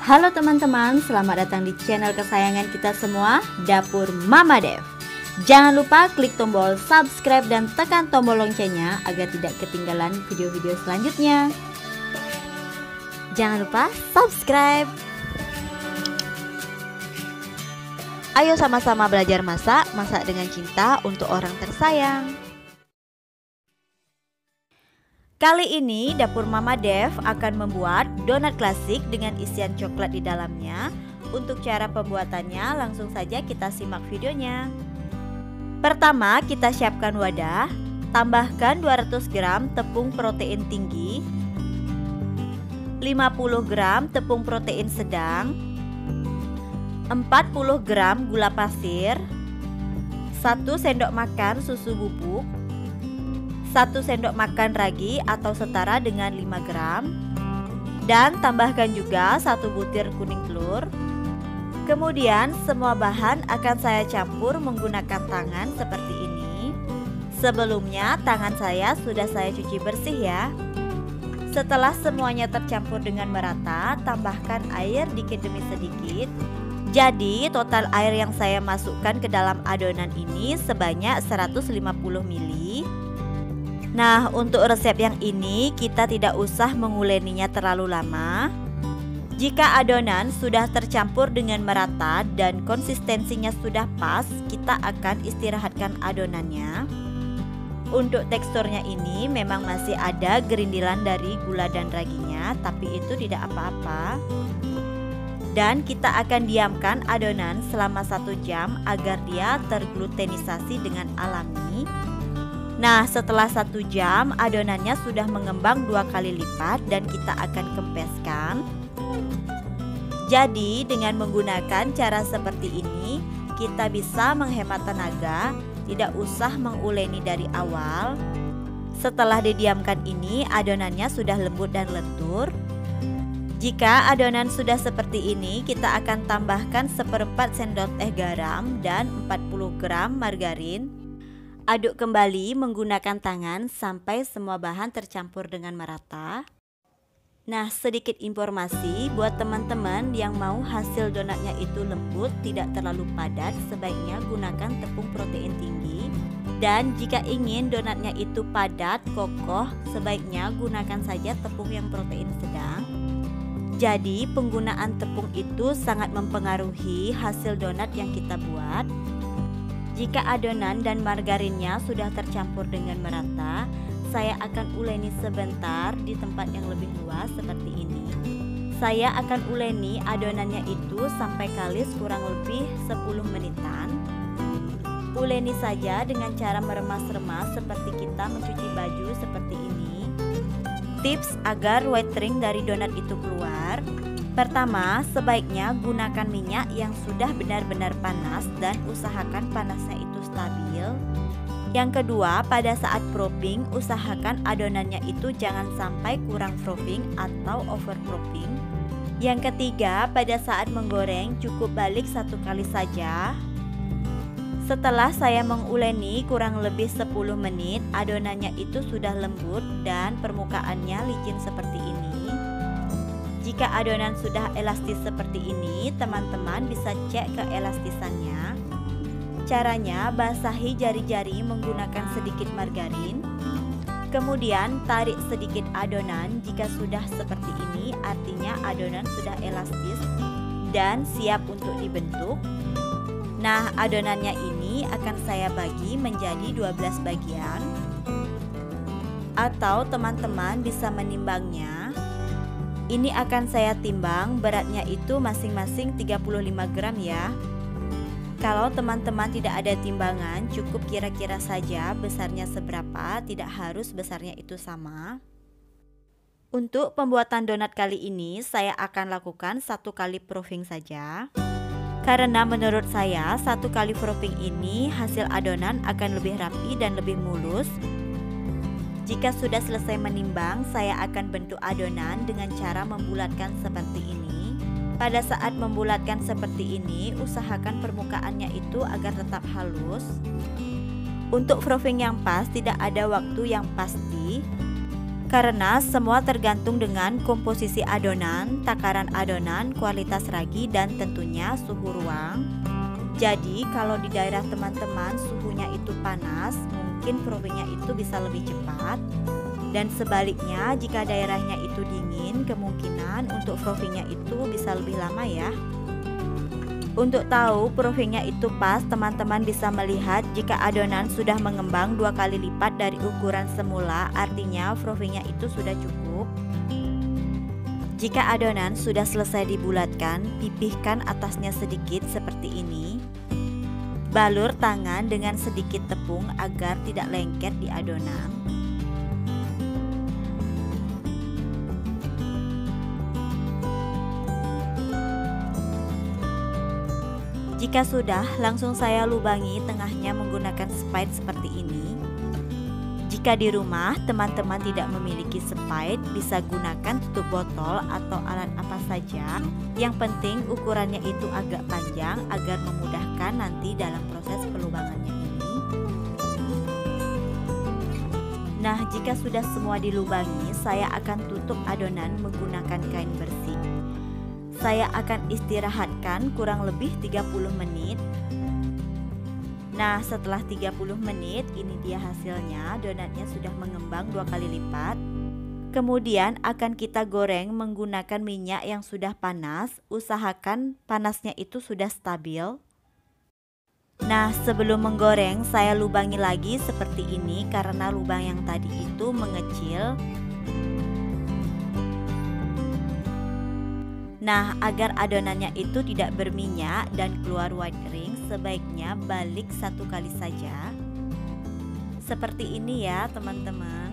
Halo teman-teman, selamat datang di channel kesayangan kita semua, Dapur Mama Dev. Jangan lupa klik tombol subscribe dan tekan tombol loncengnya agar tidak ketinggalan video-video selanjutnya. Jangan lupa subscribe. Ayo sama-sama belajar masak, masak dengan cinta untuk orang tersayang. Kali ini Dapur Mama Dev akan membuat donat klasik dengan isian coklat di dalamnya. Untuk cara pembuatannya langsung saja kita simak videonya. Pertama kita siapkan wadah, tambahkan 200 gram tepung protein tinggi, 50 gram tepung protein sedang, 40 gram gula pasir, 1 sendok makan susu bubuk, 1 sendok makan ragi atau setara dengan 5 gram, dan tambahkan juga 1 butir kuning telur. Kemudian semua bahan akan saya campur menggunakan tangan seperti ini. Sebelumnya tangan saya sudah saya cuci bersih ya. Setelah semuanya tercampur dengan merata, tambahkan air dikit demi sedikit. Jadi total air yang saya masukkan ke dalam adonan ini sebanyak 150 ml. Nah, untuk resep yang ini kita tidak usah menguleninya terlalu lama. Jika adonan sudah tercampur dengan merata dan konsistensinya sudah pas, kita akan istirahatkan adonannya. Untuk teksturnya ini memang masih ada gerindilan dari gula dan raginya, tapi itu tidak apa-apa. Dan kita akan diamkan adonan selama 1 jam agar dia terglutenisasi dengan alami. Nah, setelah 1 jam adonannya sudah mengembang 2 kali lipat dan kita akan kempeskan. Jadi dengan menggunakan cara seperti ini kita bisa menghemat tenaga, tidak usah menguleni dari awal. Setelah didiamkan ini adonannya sudah lembut dan lentur. Jika adonan sudah seperti ini, kita akan tambahkan 1/4 sendok teh garam dan 40 gram margarin. Aduk kembali menggunakan tangan sampai semua bahan tercampur dengan merata. Nah, sedikit informasi buat teman-teman yang mau hasil donatnya itu lembut, tidak terlalu padat, sebaiknya gunakan tepung protein tinggi. Dan jika ingin donatnya itu padat, kokoh, sebaiknya gunakan saja tepung yang protein sedang. Jadi penggunaan tepung itu sangat mempengaruhi hasil donat yang kita buat. Jika adonan dan margarinnya sudah tercampur dengan merata, saya akan uleni sebentar di tempat yang lebih luas seperti ini. Saya akan uleni adonannya itu sampai kalis kurang lebih 10 menitan. Uleni saja dengan cara meremas-remas seperti kita mencuci baju seperti ini. Tips agar white ring dari donat itu keluar. Pertama, sebaiknya gunakan minyak yang sudah benar-benar panas dan usahakan panasnya itu stabil. Yang kedua, pada saat proofing, usahakan adonannya itu jangan sampai kurang proofing atau over proofing. Yang ketiga, pada saat menggoreng cukup balik 1 kali saja. Setelah saya menguleni kurang lebih 10 menit, adonannya itu sudah lembut dan permukaannya licin seperti ini. Jika adonan sudah elastis seperti ini, teman-teman bisa cek keelastisannya. Caranya, basahi jari-jari menggunakan sedikit margarin. Kemudian tarik sedikit adonan. Jika sudah seperti ini, artinya adonan sudah elastis dan siap untuk dibentuk. Nah, adonannya ini akan saya bagi menjadi 12 bagian. Atau teman-teman bisa menimbangnya. Ini akan saya timbang, beratnya itu masing-masing 35 gram ya. Kalau teman-teman tidak ada timbangan, cukup kira-kira saja besarnya seberapa, tidak harus besarnya itu sama. Untuk pembuatan donat kali ini, saya akan lakukan 1 kali proofing saja. Karena menurut saya 1 kali proofing ini hasil adonan akan lebih rapi dan lebih mulus. Jika sudah selesai menimbang, saya akan bentuk adonan dengan cara membulatkan seperti ini. Pada saat membulatkan seperti ini, usahakan permukaannya itu agar tetap halus. Untuk proofing yang pas tidak ada waktu yang pasti. Karena semua tergantung dengan komposisi adonan, takaran adonan, kualitas ragi, dan tentunya suhu ruang. Jadi kalau di daerah teman-teman suhunya itu panas, mungkin provingnya itu bisa lebih cepat. Dan sebaliknya, jika daerahnya itu dingin, kemungkinan untuk provingnya itu bisa lebih lama ya. Untuk tahu provingnya itu pas, teman-teman bisa melihat jika adonan sudah mengembang 2 kali lipat dari ukuran semula, artinya provingnya itu sudah cukup. Jika adonan sudah selesai dibulatkan, pipihkan atasnya sedikit seperti ini. Balur tangan dengan sedikit tepung agar tidak lengket di adonan. Jika sudah, langsung saya lubangi tengahnya menggunakan spade seperti ini. Jika di rumah teman-teman tidak memiliki spade, bisa gunakan tutup botol atau alat apa saja. Yang penting ukurannya itu agak panjang agar memudahkan nanti dalam proses pelubangannya ini. Nah, jika sudah semua dilubangi, saya akan tutup adonan menggunakan kain bersih. Saya akan istirahatkan kurang lebih 30 menit. Nah, setelah 30 menit, ini dia hasilnya. Donatnya sudah mengembang 2 kali lipat. Kemudian akan kita goreng menggunakan minyak yang sudah panas. Usahakan panasnya itu sudah stabil. Nah, sebelum menggoreng, saya lubangi lagi seperti ini karena lubang yang tadi itu mengecil. Nah, agar adonannya itu tidak berminyak dan keluar white ring, sebaiknya balik 1 kali saja. Seperti ini ya teman-teman.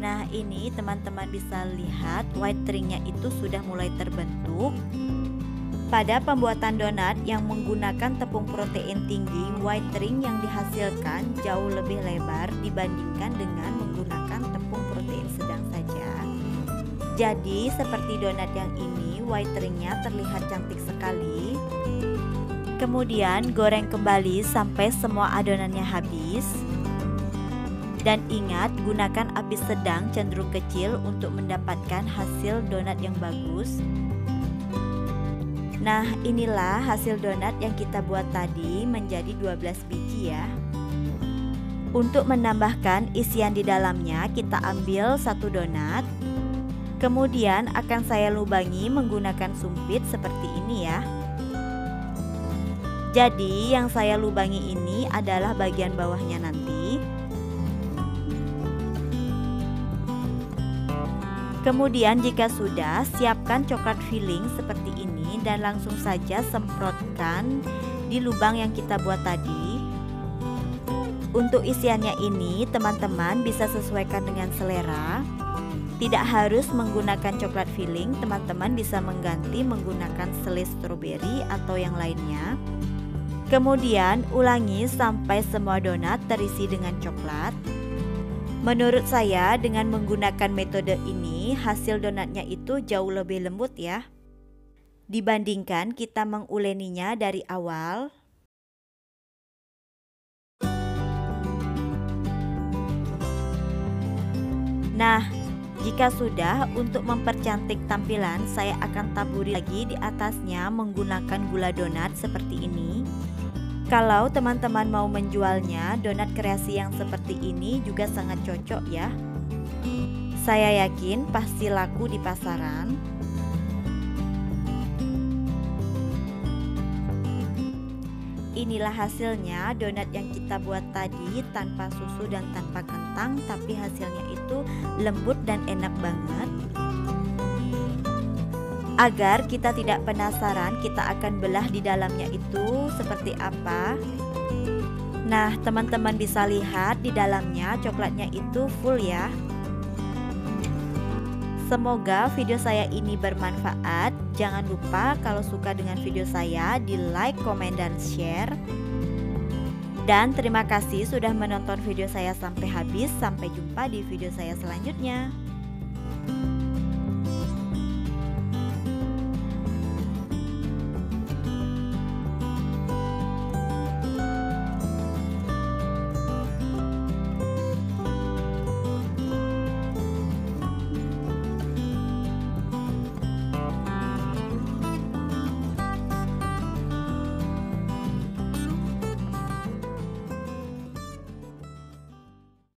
Nah, ini teman-teman bisa lihat white ringnya itu sudah mulai terbentuk. Pada pembuatan donat yang menggunakan tepung protein tinggi, white ring yang dihasilkan jauh lebih lebar dibandingkan dengan menggunakan tepung protein sedang saja. Jadi seperti donat yang ini, white ringnya terlihat cantik sekali. Kemudian goreng kembali sampai semua adonannya habis. Dan ingat, gunakan api sedang cenderung kecil untuk mendapatkan hasil donat yang bagus. Nah, inilah hasil donat yang kita buat tadi menjadi 12 biji ya. Untuk menambahkan isian di dalamnya, kita ambil 1 donat. Kemudian akan saya lubangi menggunakan sumpit seperti ini ya. Jadi yang saya lubangi ini adalah bagian bawahnya nanti. Kemudian jika sudah, siapkan coklat filling seperti ini dan langsung saja semprotkan di lubang yang kita buat tadi. Untuk isiannya ini teman-teman bisa sesuaikan dengan selera. Tidak harus menggunakan coklat filling, teman-teman bisa mengganti menggunakan selai stroberi atau yang lainnya. Kemudian ulangi sampai semua donat terisi dengan coklat. Menurut saya dengan menggunakan metode ini hasil donatnya itu jauh lebih lembut ya, dibandingkan kita menguleninya dari awal. Nah, jika sudah, untuk mempercantik tampilan, saya akan taburi lagi di atasnya menggunakan gula donat seperti ini. Kalau teman-teman mau menjualnya, donat kreasi yang seperti ini juga sangat cocok ya. Saya yakin pasti laku di pasaran. Inilah hasilnya donat yang kita buat tadi tanpa susu dan tanpa kentang, tapi hasilnya itu lembut dan enak banget. Agar kita tidak penasaran, kita akan belah di dalamnya itu seperti apa. Nah, teman-teman bisa lihat di dalamnya coklatnya itu full ya. Semoga video saya ini bermanfaat. Jangan lupa kalau suka dengan video saya di like, komen, dan share. Dan terima kasih sudah menonton video saya sampai habis. Sampai jumpa di video saya selanjutnya.